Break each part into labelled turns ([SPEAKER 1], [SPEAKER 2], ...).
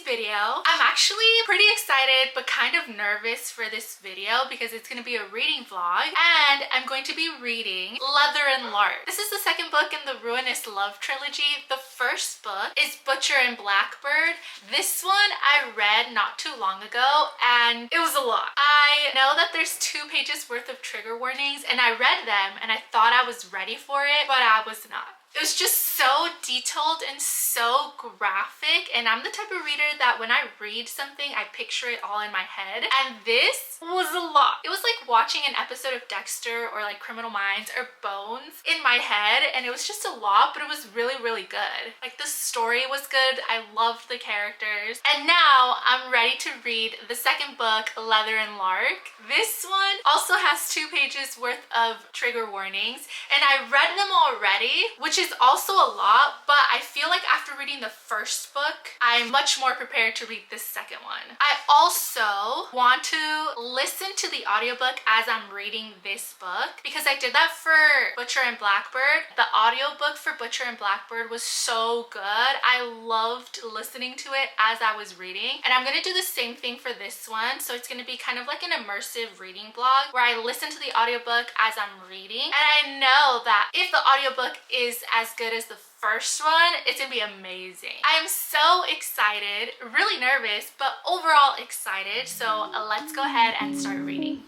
[SPEAKER 1] video. I'm actually pretty excited but kind of nervous for this video because it's going to be a reading vlog, and I'm going to be reading Leather and Lark. This is the second book in the Ruinous Love trilogy. The first book is Butcher and Blackbird. This one I read not too long ago and it was a lot. I know that there's 2 pages worth of trigger warnings and I read them and I thought I was ready for it, but I was not. It was just so detailed and so graphic, and I'm the type of reader that when I read something, I picture it all in my head, and this was a lot. It was like watching an episode of Dexter or like Criminal Minds or Bones in my head, and it was just a lot, but it was really, really good. Like the story was good, I loved the characters, and now I'm ready to read the second book, Leather and Lark. This one also has 2 pages worth of trigger warnings, and I read them already, which is also a lot, but I feel like after reading the first book, I'm much more prepared to read this second one. I also want to listen to the audiobook as I'm reading this book because I did that for Butcher and Blackbird. The audiobook for Butcher and Blackbird was so good. I loved listening to it as I was reading, and I'm gonna do the same thing for this one. So it's gonna be kind of like an immersive reading vlog where I listen to the audiobook as I'm reading, and I know that if the audiobook is as good as the first one, it's gonna be amazing. I am so excited, really nervous, but overall excited. So let's go ahead and start reading.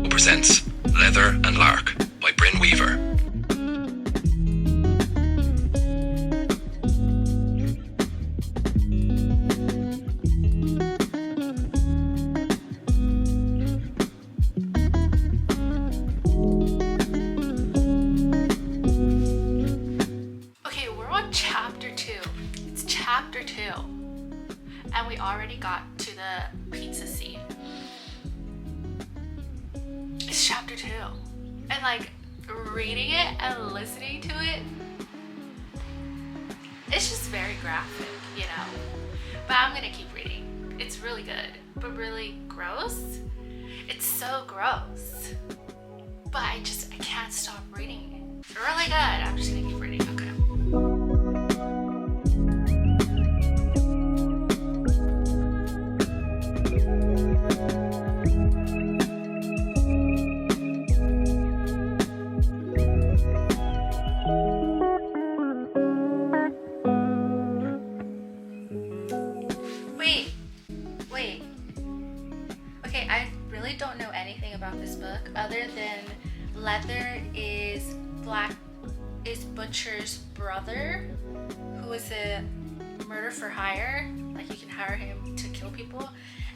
[SPEAKER 2] Presents Leather and Lark by Brynne Weaver.
[SPEAKER 1] Okay, we're on chapter 2. It's chapter 2. And we already got to the pizza scene. It's chapter 2. And like reading it and listening to it, it's just very graphic, you know. But I'm gonna keep reading. It's really good, but really gross. It's so gross. But I can't stop reading it. It's really good. I'm just gonna keep reading. Okay. Wait. Okay, I really don't know anything about this book other than Leather is Butcher's brother, who is a murder for hire, like you can hire him to kill people,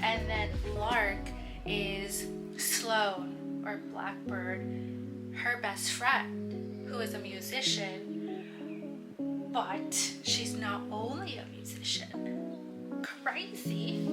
[SPEAKER 1] and then Lark is Sloane or Blackbird, her best friend, who is a musician, but she's not only a musician. Crazy.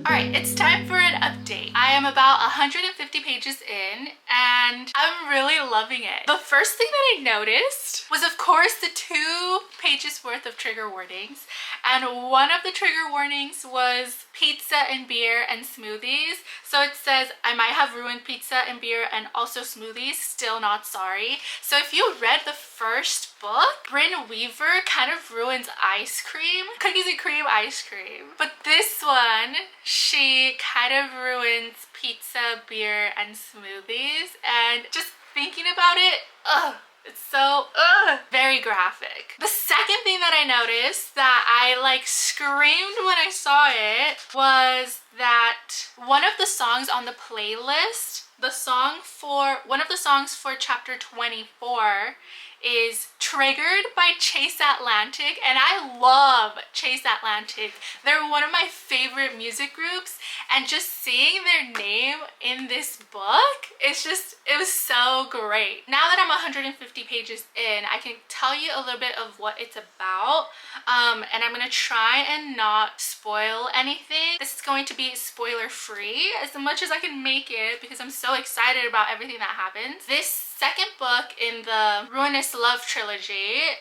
[SPEAKER 1] Alright, it's time for an update. I am about 150 pages in and I'm really loving it. The first thing that I noticed was, of course, the 2 pages worth of trigger warnings, and one of the trigger warnings was pizza and beer and smoothies. So it says, I might have ruined pizza and beer and also smoothies, still not sorry. So if you read the first book, Brynne Weaver kind of ruins ice cream, cookies and cream ice cream. But this one, she kind of ruins pizza, beer, and smoothies. And just thinking about it, it's so very graphic. The second thing that I noticed that I like screamed when I saw it was that one of the songs on the playlist, one of the songs for chapter 24 is Triggered by Chase Atlantic, and I love Chase Atlantic. They're one of my favorite music groups, and just seeing their name in this book, it was so great. Now that I'm 150 pages in, I can tell you a little bit of what it's about, and I'm gonna try and not spoil anything. This is going to be spoiler free as much as I can make it because I'm so excited about everything that happens. This second book in the Ruinous Love trilogy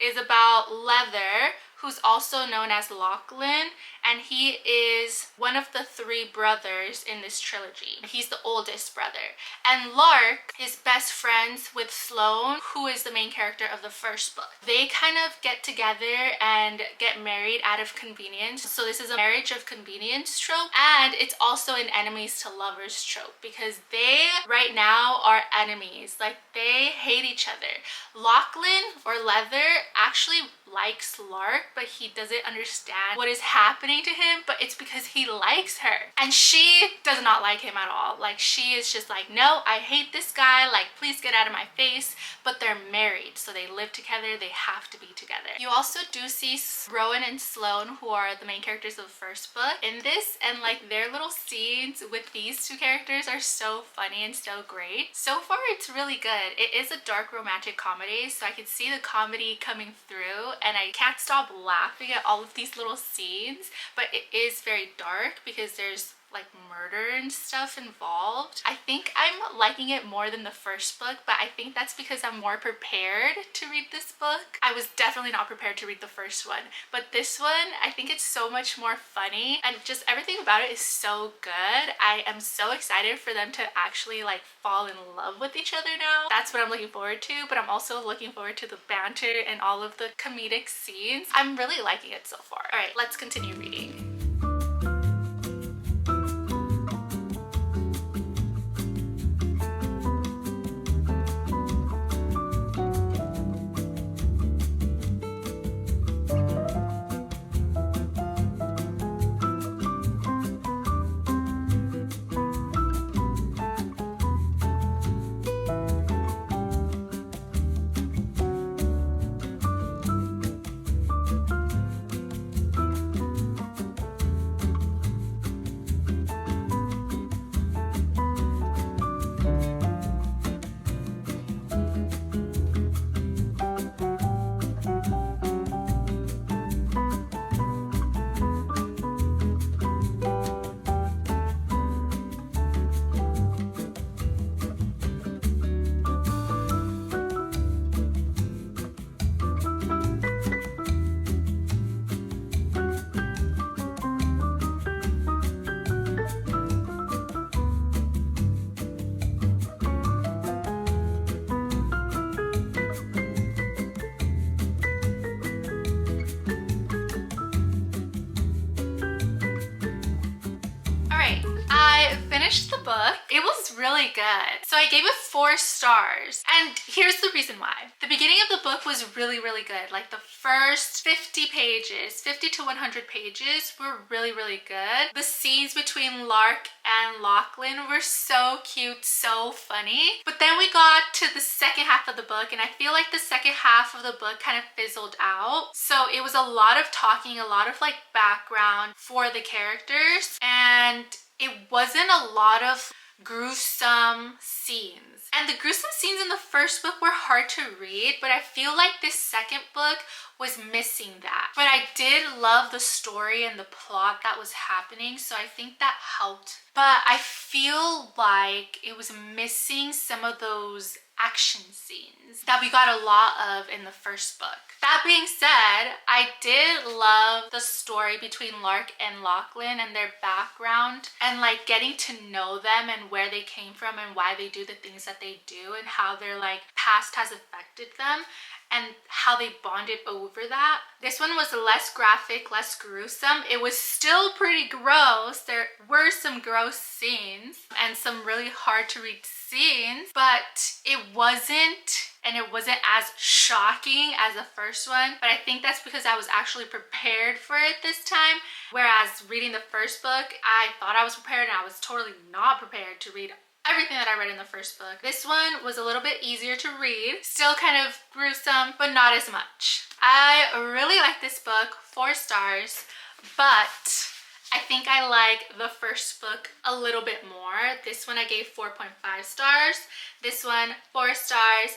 [SPEAKER 1] is about Leather, who's also known as Lachlan, and he is one of the three brothers in this trilogy. He's the oldest brother. And Lark is best friends with Sloane, who is the main character of the first book. They kind of get together and get married out of convenience. So this is a marriage of convenience trope, and it's also an enemies to lovers trope because they right now are enemies. Like, they hate each other. Lachlan, or Leather, actually likes Lark, but he doesn't understand what is happening to him, but it's because he likes her. And she does not like him at all. Like, she is just like, no, I hate this guy, like, please get out of my face. But they're married, so they live together, they have to be together. You also do see Rowan and Sloane, who are the main characters of the first book, in this, and like their little scenes with these two characters are so funny and so great. So far it's really good. It is a dark romantic comedy, so I can see the comedy coming through, and I can't stop laughing at all of these little scenes, but it is very dark because there's like murder and stuff involved. I think I'm liking it more than the first book, but I think that's because I'm more prepared to read this book. I was definitely not prepared to read the first one, but this one, I think it's so much more funny, and just everything about it is so good. I am so excited for them to actually like fall in love with each other now. That's what I'm looking forward to, but I'm also looking forward to the banter and all of the comedic scenes. I'm really liking it so far. All right, let's continue reading. Finished the book. It was really good. So I gave it 4 stars. And here's the reason why. The beginning of the book was really, really good. Like the first 50 pages, 50 to 100 pages were really, really good. The scenes between Lark and Lachlan were so cute, so funny. But then we got to the second half of the book, and I feel like the second half of the book kind of fizzled out. So it was a lot of talking, a lot of like background for the characters, and it wasn't a lot of gruesome scenes. And the gruesome scenes in the first book were hard to read, but I feel like this second book was missing that. But I did love the story and the plot that was happening, so I think that helped. But I feel like it was missing some of those action scenes that we got a lot of in the first book. That being said, I did love the story between Lark and Lachlan and their background, and like getting to know them and where they came from and why they do the things that they do and how their like past has affected them and how they bonded over that. This one was less graphic, less gruesome. It was still pretty gross. There were some gross scenes and some really hard to read scenes, but it wasn't as shocking as the first one. But I think that's because I was actually prepared for it this time. Whereas reading the first book, I thought I was prepared and I was totally not prepared to read everything that I read in the first book. This one was a little bit easier to read, still kind of gruesome, but not as much. I really like this book, 4 stars, but I think I like the first book a little bit more. This one I gave 4.5 stars, this one 4 stars,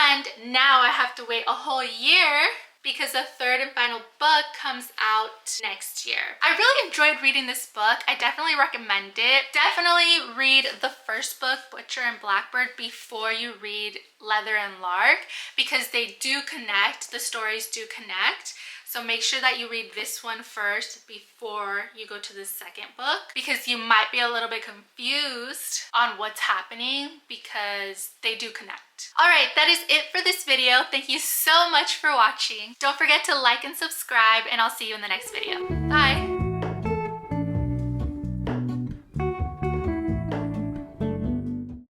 [SPEAKER 1] and now I have to wait a whole year because the third and final book comes out next year. I really enjoyed reading this book. I definitely recommend it. Definitely read the first book, Butcher and Blackbird, before you read Leather and Lark, because they do connect, the stories do connect. So make sure that you read this one first before you go to the second book, because you might be a little bit confused on what's happening because they do connect. All right, that is it for this video. Thank you so much for watching. Don't forget to like and subscribe, and I'll see you in the next video. Bye.